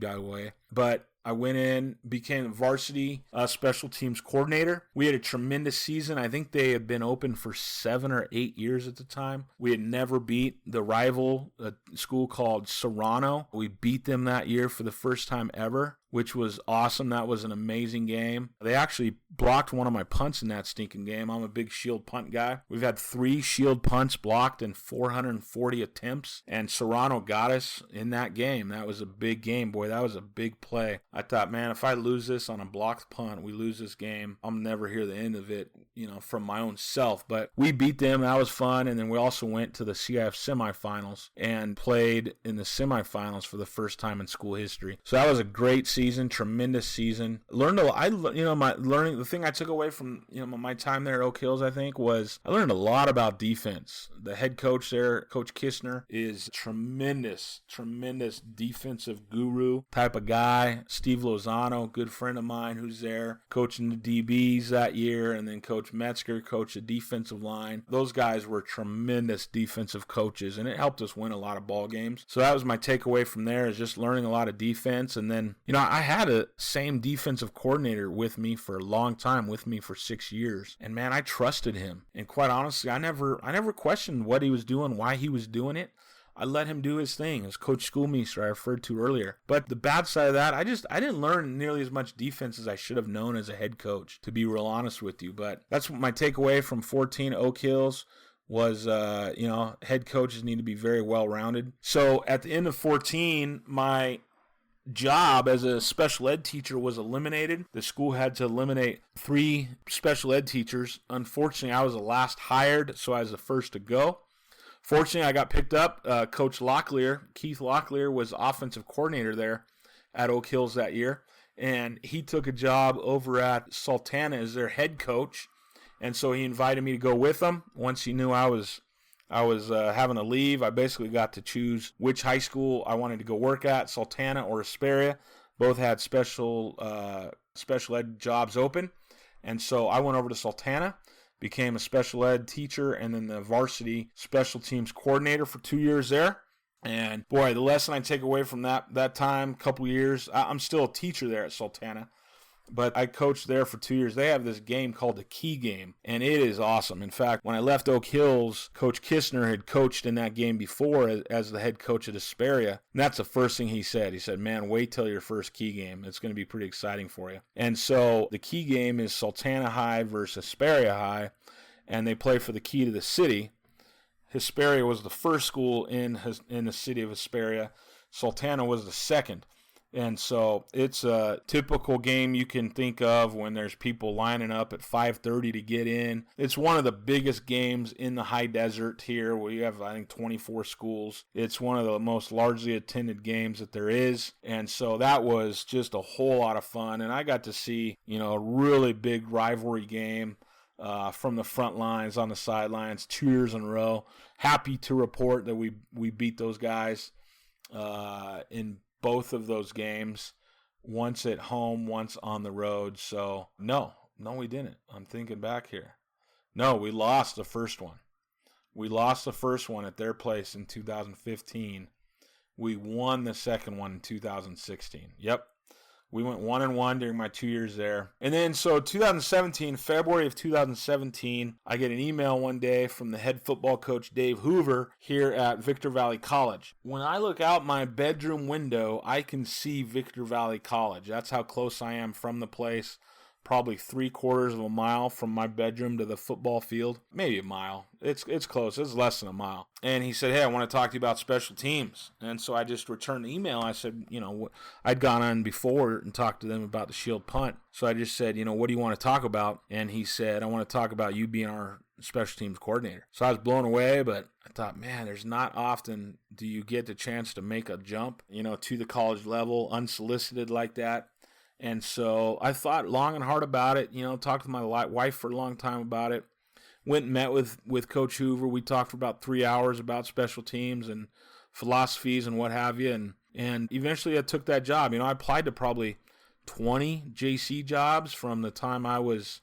by the way. But I went in, became varsity special teams coordinator. We had a tremendous season. I think they had been open for 7 or 8 years at the time. We had never beat the rival, a school called Serrano. We beat them that year for the first time ever, which was awesome. That was an amazing game. They actually blocked one of my punts in that stinking game. I'm a big shield punt guy. We've had 3 shield punts blocked in 440 attempts, and Serrano got us in that game. That was a big game. Boy, that was a big play. I thought, man, if I lose this on a blocked punt, we lose this game, I'll never hear the end of it, from my own self. But we beat them. That was fun. And then we also went to the CIF semifinals and played in the semifinals for the first time in school history. So that was a great season, tremendous season. Learned a lot. The thing I took away from, my time there at Oak Hills, I think, was I learned a lot about defense. The head coach there, Coach Kistner, is tremendous defensive guru type of guy. Steve Lozano, good friend of mine who's there, coaching the DBs that year, and then Coach Metzger, coached the defensive line. Those guys were tremendous defensive coaches, and it helped us win a lot of ball games. So that was my takeaway from there, is just learning a lot of defense. And then, I had a same defensive coordinator with me for a long time, with me for 6 years. And man, I trusted him. And quite honestly, I never questioned what he was doing, why he was doing it. I let him do his thing, as Coach Schoolmeister I referred to earlier. But the bad side of that, I didn't learn nearly as much defense as I should have known as a head coach, to be real honest with you. But that's my takeaway from 14 Oak Hills. was, head coaches need to be very well-rounded. So at the end of 14, my job as a special ed teacher was eliminated. The school had to eliminate 3 special ed teachers. Unfortunately, I was the last hired, so I was the first to go. Fortunately, I got picked up. Coach Keith Locklear, was offensive coordinator there at Oak Hills that year, and he took a job over at Sultana as their head coach, and so he invited me to go with him. Once he knew I was having to leave, I basically got to choose which high school I wanted to go work at, Sultana or Hesperia. Both had special ed jobs open, and so I went over to Sultana, became a special ed teacher, and then the varsity special teams coordinator for 2 years there. And boy, the lesson I take away from that time, couple years, I'm still a teacher there at Sultana, but I coached there for 2 years. They have this game called the Key Game, and it is awesome. In fact, when I left Oak Hills, Coach Kistner had coached in that game before as the head coach at Hesperia, and that's the first thing he said. He said, man, wait till your first Key Game. It's going to be pretty exciting for you. And so the Key Game is Sultana High versus Hesperia High, and they play for the key to the city. Hesperia was the first school in the city of Hesperia. Sultana was the second. And so it's a typical game you can think of when there's people lining up at 5:30 to get in. It's one of the biggest games in the high desert here. We have, I think, 24 schools. It's one of the most largely attended games that there is. And so that was just a whole lot of fun. And I got to see, a really big rivalry game from the front lines, on the sidelines, 2 years in a row. Happy to report that we beat those guys in both of those games, once at home, once on the road. So no, we didn't. I'm thinking back here. No, we lost the first one. We lost the first one at their place in 2015. We won the second one in 2016. Yep. We went 1-1 during my 2 years there. And then, so 2017, February of 2017, I get an email one day from the head football coach, Dave Hoover, here at Victor Valley College. When I look out my bedroom window, I can see Victor Valley College. That's how close I am from the place. Probably 3/4 of a mile from my bedroom to the football field. Maybe a mile. It's close. It's less than a mile. And he said, hey, I want to talk to you about special teams. And so I just returned the email. I said, I'd gone on before and talked to them about the shield punt. So I just said, what do you want to talk about? And he said, I want to talk about you being our special teams coordinator. So I was blown away, but I thought, man, there's not often do you get the chance to make a jump, to the college level, unsolicited like that. And so I thought long and hard about it, talked to my wife for a long time about it. Went and met with Coach Hoover. We talked for about 3 hours about special teams and philosophies and what have you. And eventually I took that job. I applied to probably 20 JC jobs from the time I was,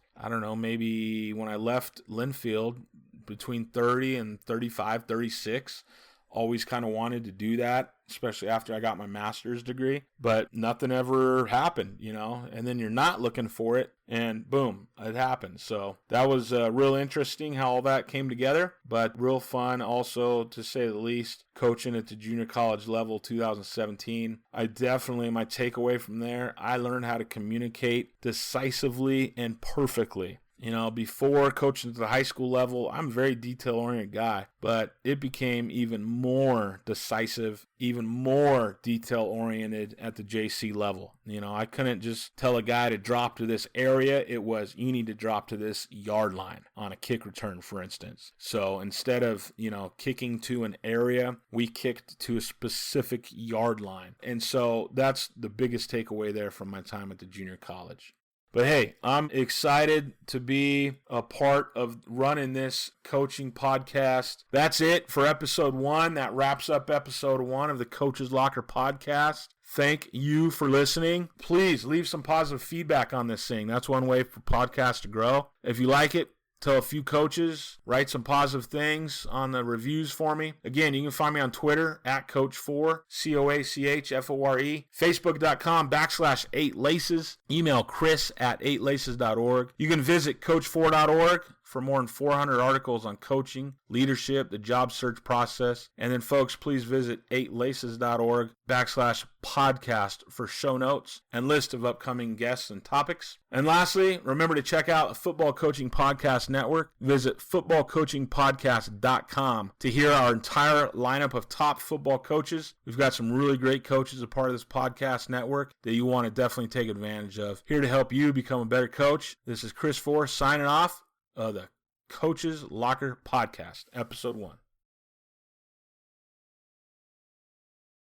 maybe when I left Linfield, between 30 and 35, 36. Always kind of wanted to do that, especially after I got my master's degree, but nothing ever happened, and then you're not looking for it, and boom, it happened. So that was real interesting how all that came together, but real fun also, to say the least, coaching at the junior college level 2017. My takeaway from there, I learned how to communicate decisively and perfectly. Before coaching at the high school level, I'm a very detail-oriented guy, but it became even more decisive, even more detail-oriented at the JC level. I couldn't just tell a guy to drop to this area. It was, you need to drop to this yard line on a kick return, for instance. So instead of, kicking to an area, we kicked to a specific yard line. And so that's the biggest takeaway there from my time at the junior college. But hey, I'm excited to be a part of running this coaching podcast. That's it for episode 1. That wraps up episode 1 of the Coach's Locker podcast. Thank you for listening. Please leave some positive feedback on this thing. That's one way for podcasts to grow. If you like it, tell a few coaches, write some positive things on the reviews for me. Again, you can find me on Twitter at Coach Fore, CoachFore, Facebook.com/8laces. Email Chris at 8laces.org. You can visit CoachFore.org for more than 400 articles on coaching, leadership, the job search process. And then, folks, please visit 8laces.org/podcast for show notes and list of upcoming guests and topics. And lastly, remember to check out the Football Coaching Podcast Network. Visit footballcoachingpodcast.com to hear our entire lineup of top football coaches. We've got some really great coaches a part of this podcast network that you want to definitely take advantage of. Here to help you become a better coach. This is Chris Fore signing off of the Coach's Locker Podcast, Episode 1.